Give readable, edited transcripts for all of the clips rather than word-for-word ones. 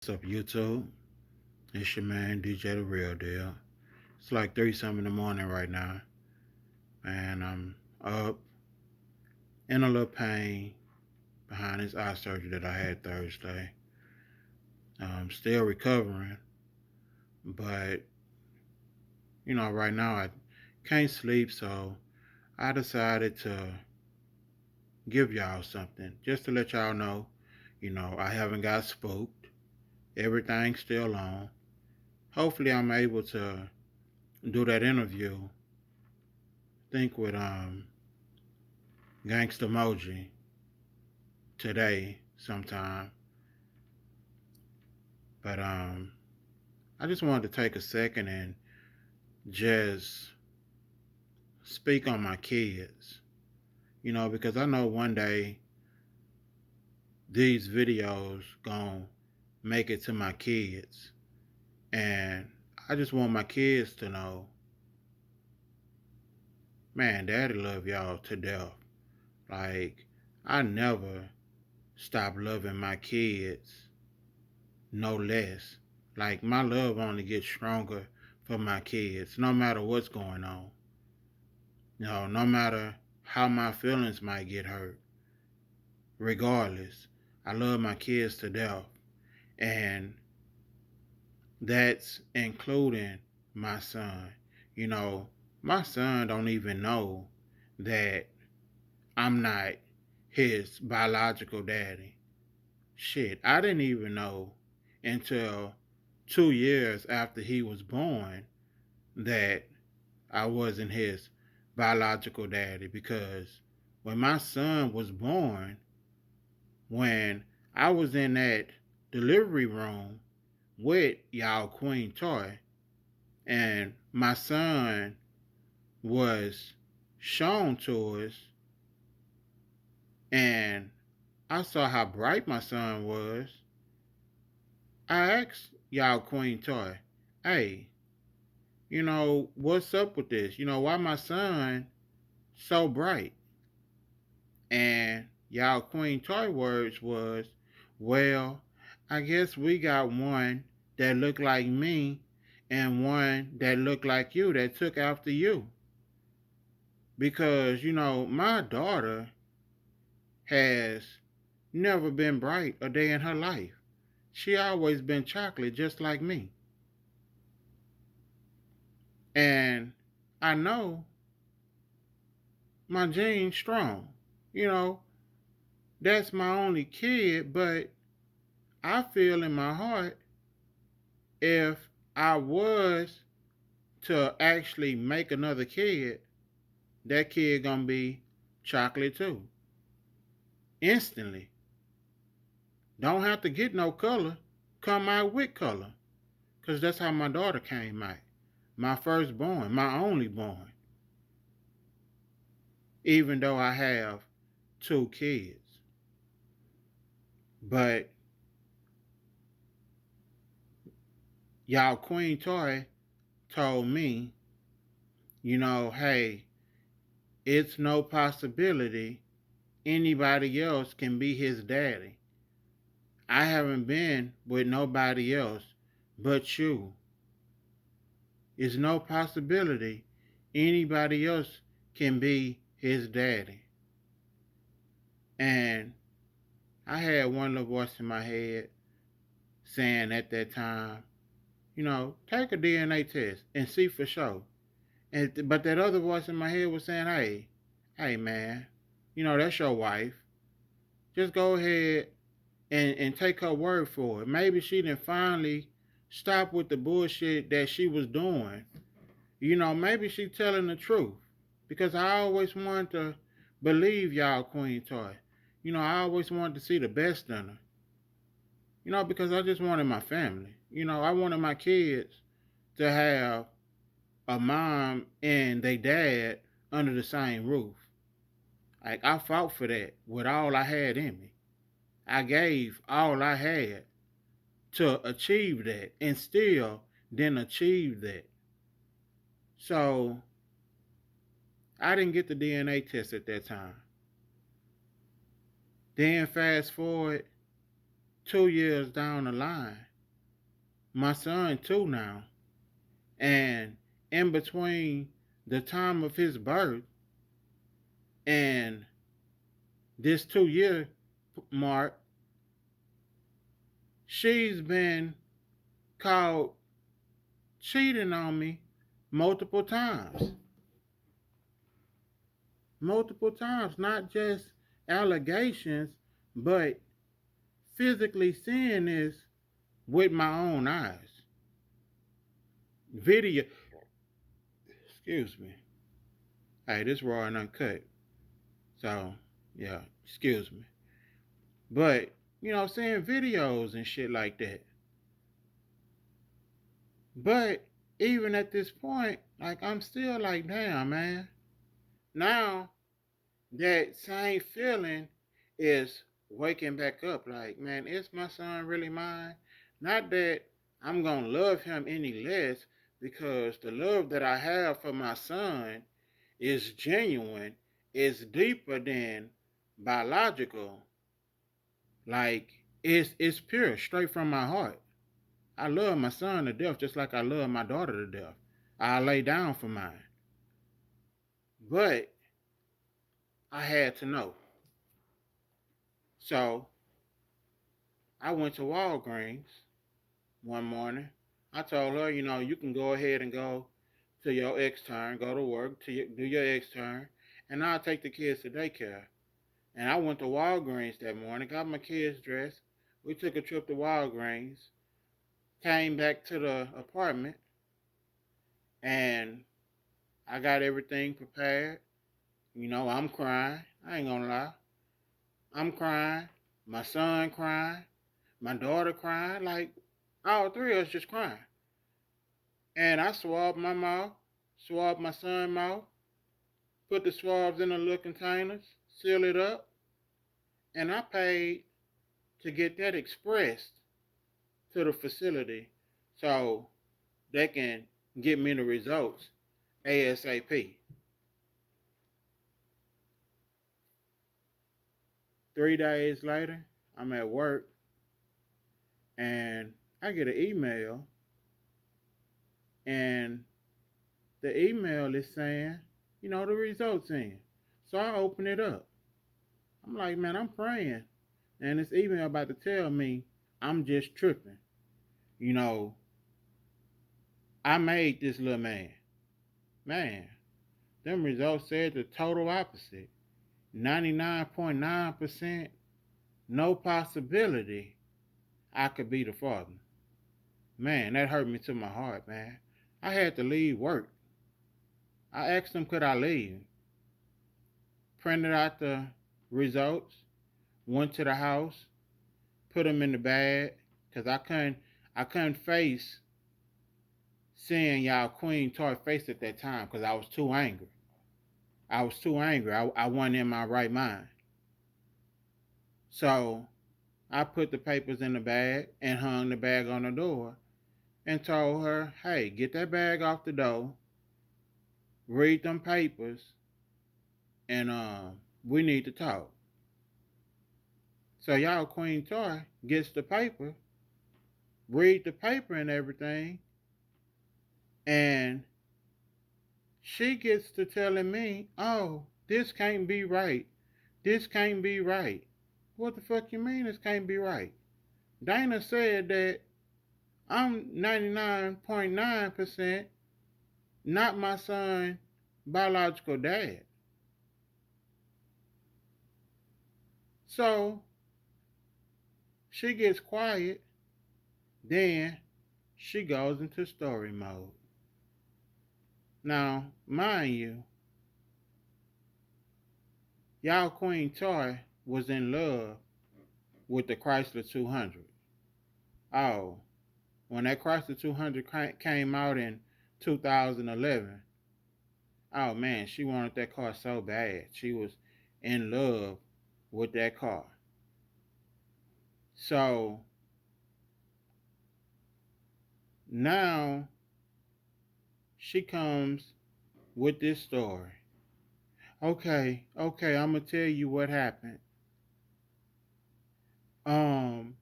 What's up, YouTube? It's your man, DJ The Real Deal. It's like 3 something in the morning right now, and I'm up in a little pain behind this eye surgery that I had Thursday. I'm still recovering, but right now I can't sleep, so I decided to give y'all something just to let y'all know. I haven't got spooked. Everything's still on. Hopefully, I'm able to do that interview. Think with Gangsta Emoji today sometime. But I just wanted to take a second and just speak on my kids. Because I know one day these videos gonna make it to my kids. And I just want my kids to know, man, daddy love y'all to death. Like, I never stop loving my kids, no less. Like, my love only gets stronger for my kids, no matter what's going on. No matter how my feelings might get hurt. Regardless, I love my kids to death. And that's including my son. You know, my son don't even know that I'm not his biological daddy. Shit, I didn't even know until 2 years after he was born that I wasn't his biological daddy, because when my son was born, when I was in that delivery room with y'all Queen Toy, and my son was shown to us, and I saw how bright my son was, I asked y'all Queen Toy, hey, what's up with this? Why my son so bright? And y'all Queen Toy words was, well, I guess we got one that looked like me and one that looked like you that took after you. Because, my daughter has never been bright a day in her life. She always been chocolate just like me. And I know my gene's strong. You know, that's my only kid, but I feel in my heart, if I was to actually make another kid, that kid gonna be chocolate too. Instantly. Don't have to get no color. Come out with color. Because that's how my daughter came out. My firstborn, my only born. Even though I have two kids. But y'all Queen Toy told me, hey, it's no possibility anybody else can be his daddy. I haven't been with nobody else but you. It's no possibility anybody else can be his daddy. And I had one little voice in my head saying at that time, take a DNA test and see for sure. But that other voice in my head was saying, hey man, that's your wife. Just go ahead and take her word for it. Maybe she didn't finally stop with the bullshit that she was doing. Maybe she telling the truth. Because I always wanted to believe y'all Queen Toy. I always wanted to see the best in her. Because I just wanted my family. I wanted my kids to have a mom and their dad under the same roof. Like, I fought for that with all I had in me. I gave all I had to achieve that, and still didn't achieve that. So I didn't get the DNA test at that time. Then fast forward 2 years down the line, my son too now. And in between the time of his birth and this 2 year mark, she's been caught cheating on me multiple times. Multiple times, not just allegations, but physically seeing this with my own eyes. Video, excuse me. Hey, this raw and uncut. So, yeah, excuse me. But, seeing videos and shit like that. But even at this point, like, I'm still like, damn, man. Now that same feeling is waking back up. Like, man, is my son really mine? Not that I'm gonna love him any less, because the love that I have for my son is genuine, is deeper than biological. Like, it's pure, straight from my heart. I love my son to death just like I love my daughter to death. I lay down for mine. But I had to know. So I went to Walgreens one morning. I told her, you can go ahead and go to your extern, go to work, do your extern, and I'll take the kids to daycare. And I went to Walgreens that morning, got my kids dressed. We took a trip to Walgreens, came back to the apartment, and I got everything prepared. I'm crying. I ain't gonna lie. I'm crying. My son crying. My daughter crying. Like, all three of us just crying. And I swabbed my mouth, swabbed my son's mouth, put the swabs in the little containers, seal it up, and I paid to get that expressed to the facility so they can get me the results ASAP. 3 days later, I'm at work and I get an email, and the email is saying, the results in. So I open it up. I'm like, man, I'm praying. And this email about to tell me I'm just tripping. You know, I made this little man. Man, them results said the total opposite. 99.9% no possibility I could be the father. Man, that hurt me to my heart, man. I had to leave work. I asked him, could I leave? Printed out the results, went to the house, put them in the bag, cause I couldn't face seeing y'all Queen Toy face at that time, cause I was too angry. I was too angry. I wasn't in my right mind. So I put the papers in the bag and hung the bag on the door and told her, hey, get that bag off the door, read them papers, and we need to talk. So y'all Queen Toy gets the paper, read the paper and everything, and she gets to telling me, oh, this can't be right. This can't be right. What the fuck you mean this can't be right? Dana said that I'm 99.9% not my son's biological dad. So she gets quiet, then she goes into story mode. Now, mind you, y'all Queen Toy was in love with the Chrysler 200. Oh, when that Chrysler 200 came out in 2011, oh man, she wanted that car so bad. She was in love with that car. So now she comes with this story. Okay, I'm gonna tell you what happened. Um,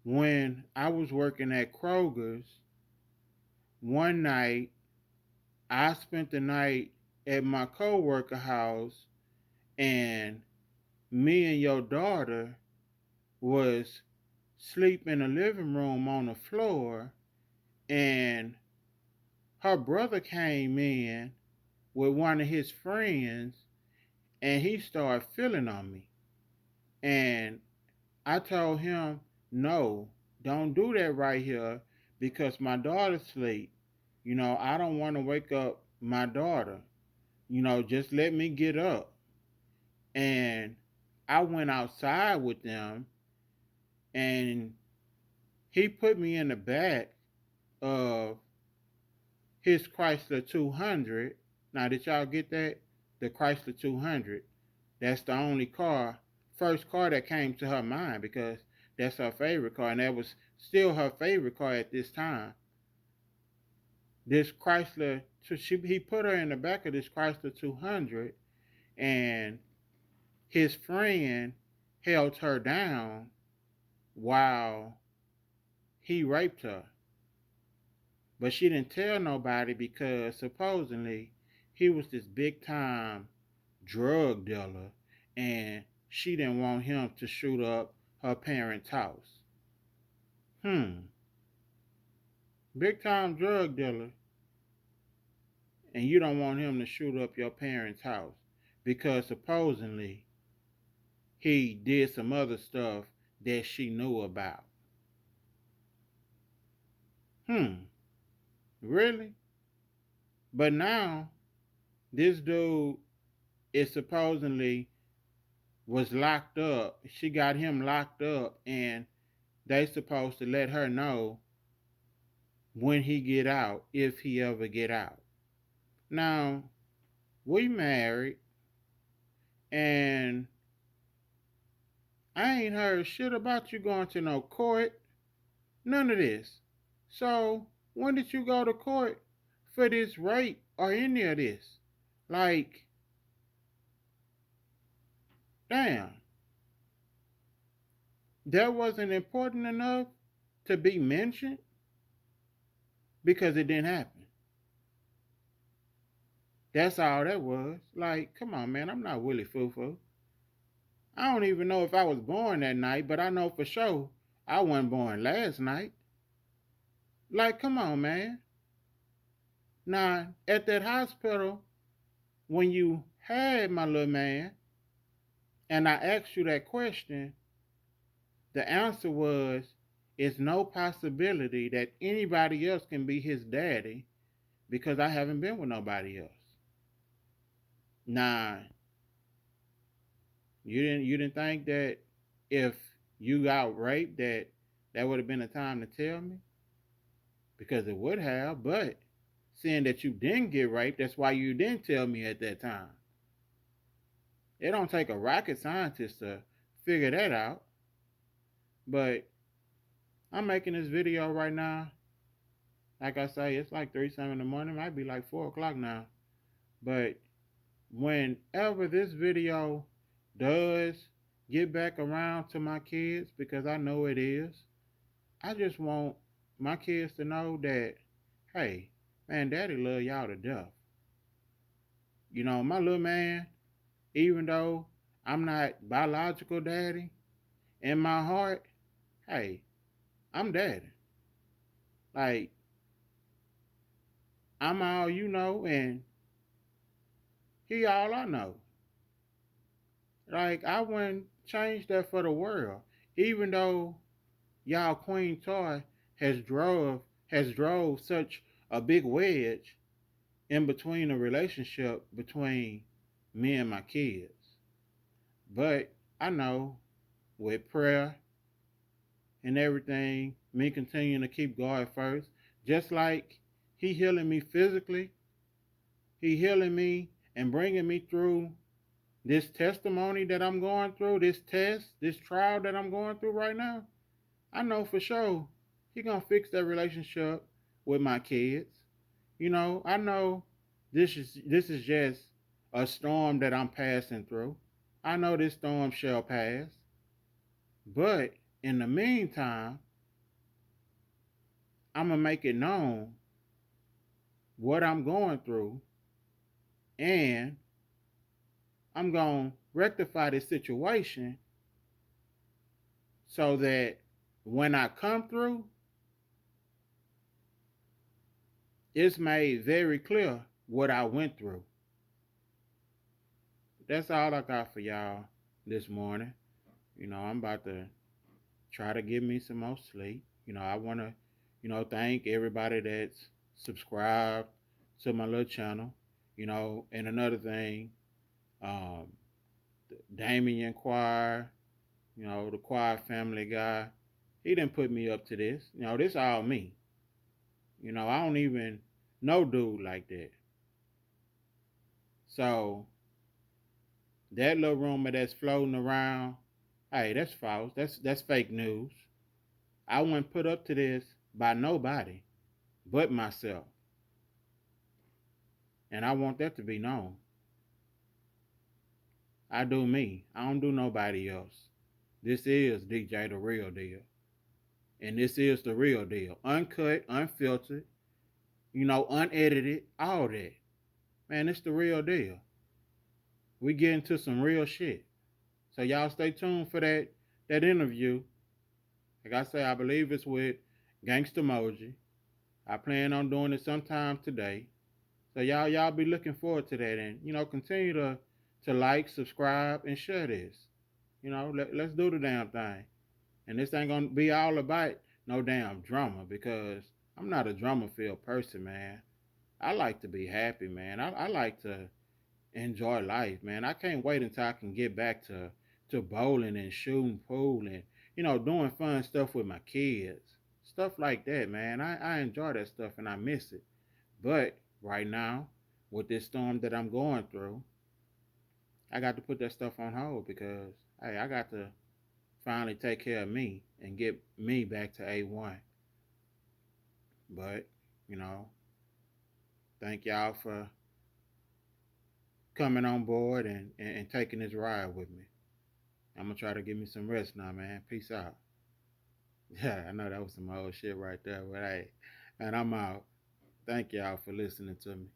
when I was working at Kroger's, one night I spent the night at my coworker house, and me and your daughter was sleep in the living room on the floor, and her brother came in with one of his friends, and he started feeling on me. And I told him, no, don't do that right here because my daughter's asleep. I don't want to wake up my daughter. Just let me get up. And I went outside with them, and he put me in the back of his Chrysler 200. Now, did y'all get that? The Chrysler 200. That's the only first car that came to her mind because that's her favorite car, and that was still her favorite car at this time. This Chrysler, he put her in the back of this Chrysler 200, and his friend held her down while he raped her. But she didn't tell nobody because supposedly he was this big time drug dealer, and she didn't want him to shoot up her parents' house. Big time drug dealer, and you don't want him to shoot up your parents' house because supposedly he did some other stuff that she knew about. Really? But now this dude is supposedly was locked up. She got him locked up, and they supposed to let her know when he get out, if he ever get out. Now, we married, and I ain't heard shit about you going to no court. None of this. So, when did you go to court for this rape or any of this? Like, damn. That wasn't important enough to be mentioned because it didn't happen. That's all that was. Like, come on, man. I'm not Willie Foo. I don't even know if I was born that night, but I know for sure I wasn't born last night. Like, come on, man. Now, at that hospital, when you had my little man, and I asked you that question, the answer was, it's no possibility that anybody else can be his daddy because I haven't been with nobody else. Nah, you didn't think that if you got raped that would have been a time to tell me? Because it would have, but seeing that you didn't get raped, that's why you didn't tell me at that time. It don't take a rocket scientist to figure that out. But I'm making this video right now. Like I say, it's like 3 something in the morning. It might be like 4 o'clock now. But whenever this video does get back around to my kids, because I know it is, I just want my kids to know that, hey, man, daddy love y'all to death. My little man, even though I'm not biological daddy, in my heart, hey, I'm daddy. Like, I'm all you know, and he all I know. Like, I wouldn't change that for the world. Even though y'all Queen Toy has drove such a big wedge in between the relationship between me and my kids. But I know with prayer and everything, me continuing to keep God first, just like he healing me physically, he healing me and bringing me through this testimony that I'm going through, this test, this trial that I'm going through right now. I know for sure he gonna fix that relationship with my kids. I know this is just a storm that I'm passing through. I know this storm shall pass. But in the meantime, I'm gonna make it known what I'm going through, and I'm gonna rectify this situation so that when I come through, it's made very clear what I went through. That's all I got for y'all this morning. I'm about to try to give me some more sleep. I want to, thank everybody that's subscribed to my little channel. And another thing, um, Damien Choir, the Choir family guy, he didn't put me up to this. This all me. I don't even know dude like that. So that little rumor that's floating around, hey, that's false. That's fake news. I wasn't put up to this by nobody but myself. And I want that to be known. I do me. I don't do nobody else. This is DJ the real deal. And this is the real deal. Uncut, unfiltered, unedited, all that. Man, it's the real deal. We get into some real shit. So y'all stay tuned for that interview. Like I say, I believe it's with Gangsta Moji. I plan on doing it sometime today. So y'all be looking forward to that, and continue to like, subscribe, and share this. Let's do the damn thing. And this ain't gonna be all about no damn drama, because I'm not a drama filled person, man. I like to be happy, man. I like to enjoy life, man. I can't wait until I can get back to bowling and shooting pool and doing fun stuff with my kids, stuff like that, man. I enjoy that stuff and I miss it. But right now, with this storm that I'm going through, I got to put that stuff on hold because hey, I got to finally take care of me and get me back to A1. But you know, thank y'all for coming on board and taking this ride with me. I'm gonna try to give me some rest now, man. Peace out. Yeah, I know that was some old shit right there, but hey, and I'm out. Thank y'all for listening to me.